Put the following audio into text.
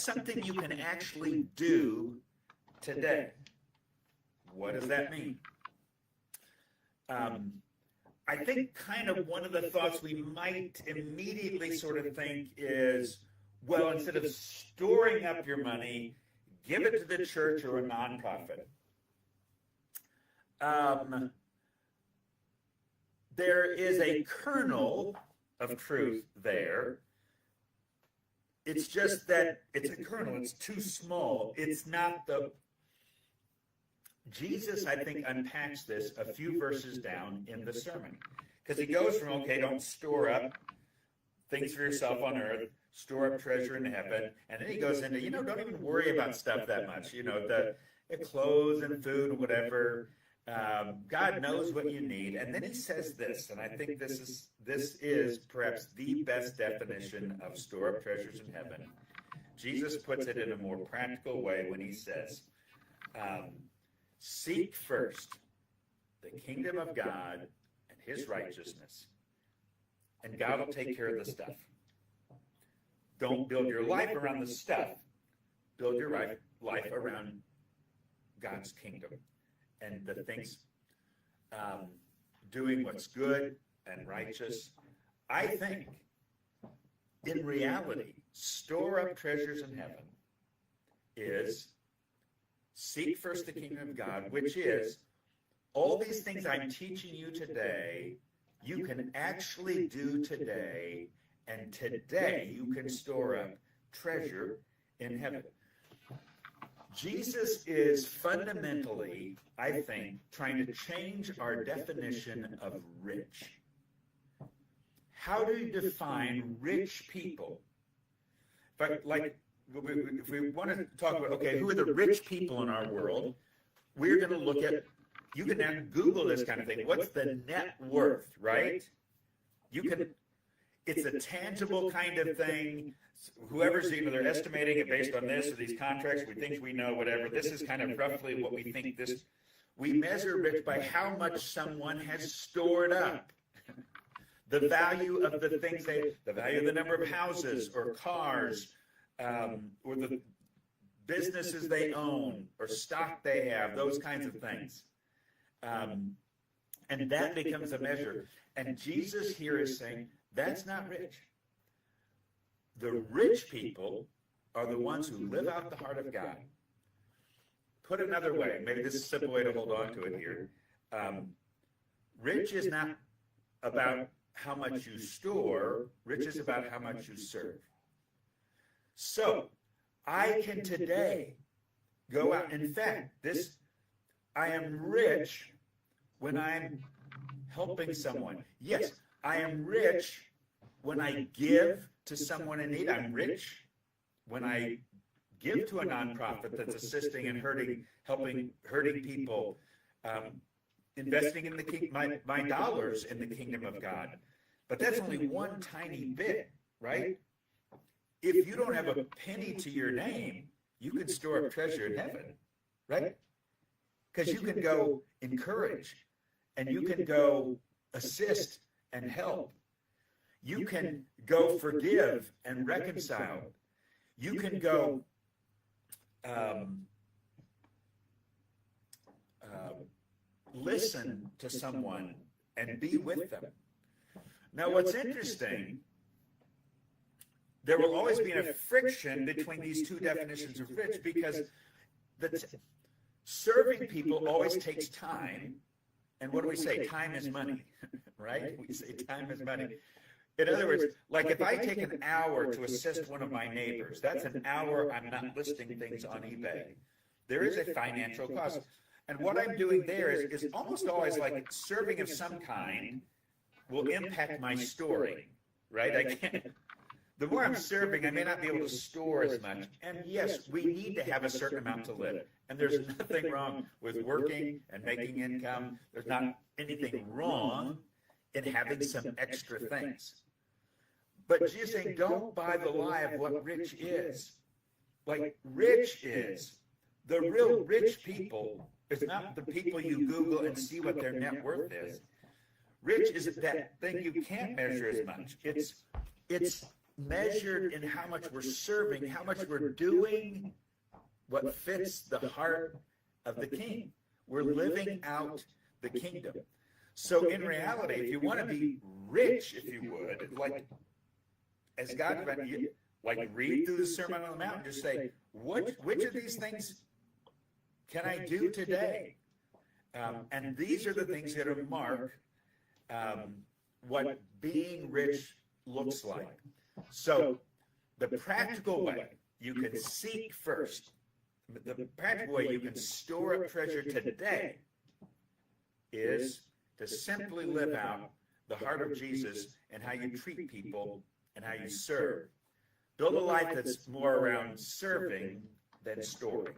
something you can actually do today. What does that mean? I think kind of one of the thoughts we might immediately sort of think is, well, instead of storing up your money, give it to the church or a nonprofit. There is a kernel of truth there. It's just that it's a kernel. It's too small. It's not the... Jesus, I think, unpacks this a few verses down in the sermon. Because he goes from, okay, don't store up things for yourself on earth, store up treasure in heaven. And then he goes into, don't even worry about stuff that much. The clothes and food and whatever. God knows what you need. And then he says this, and I think this is perhaps the best definition of store up treasures in heaven. Jesus puts it in a more practical way when he says, seek first the kingdom of God and his righteousness, and God will take care of the stuff. Don't build your life around the stuff. Build your life around God's kingdom and the things, doing what's good and righteous. I think, in reality, store up treasures in heaven is seek first the kingdom of God, which is all these things I'm teaching you today, you can actually do today, and today you can store up treasure in heaven. Jesus is fundamentally, I think, trying to change our definition of rich. How do you define rich people? But if we want to talk about, okay, who are the rich people in our world, we're going to look at, you can now Google this kind of thing. What's the net worth, right? It's a tangible kind of thing. Whoever's, they're estimating it based on this or these contracts. We think we know, whatever. This is kind of roughly what we think this. We measure rich by how much someone has stored up. The value of the things the value of the number of houses or cars, or the businesses they own or stock they have, those kinds of things. And that becomes a measure. And Jesus here is saying, that's not rich. The rich people are the ones who live out the heart of God. Put another way, maybe this is a simple way to hold on to it here. Rich is not about how much you store. Rich is about how much you serve. So, I can today go out. In fact, I am rich when I'm helping someone. Yes, I am rich when I give to someone in need. I'm rich when I give to a nonprofit that's assisting and helping hurting people, investing in my dollars in the kingdom of God. But that's only one tiny bit, right? If you don't have a penny to your name, you can store up treasure in heaven, right? Because you can go encourage, and you can go assist and help. You can go forgive and reconcile. You can go listen to someone and be with them. Now, what's interesting, there will always be a friction between these two definitions of rich, because serving people always takes time. And what do we say? Time is money, right? We say time is money. In other words, like if I take an hour to assist one of my neighbors, that's an hour I'm not listing things on eBay. There is a financial cost. And what I'm doing there is almost always like serving of some kind will impact my storing, right? The more I'm serving, I may not be able to store as much. And yes, we need to have a certain amount to live. And there's nothing wrong with working and making income. There's not anything wrong in having some extra things. But Jesus is saying, don't buy the lie of what rich is. Like, rich is, the real rich people is not the people you Google and see what their net worth is. Rich is that thing you can't measure as much. It's measured in how much we're serving, how much we're doing what fits the heart of the King. We're living out the kingdom. So in reality, if you want to be rich, if you would, like as God, like read through the Sermon on the Mount, just say, which of these things can I do today? And these are the things that are mark what being rich looks like. So the practical way you can seek first, the practical way you can store up treasure today is to simply live out the heart of Jesus and how you treat people and how you serve. Build a life that's more around serving than storing.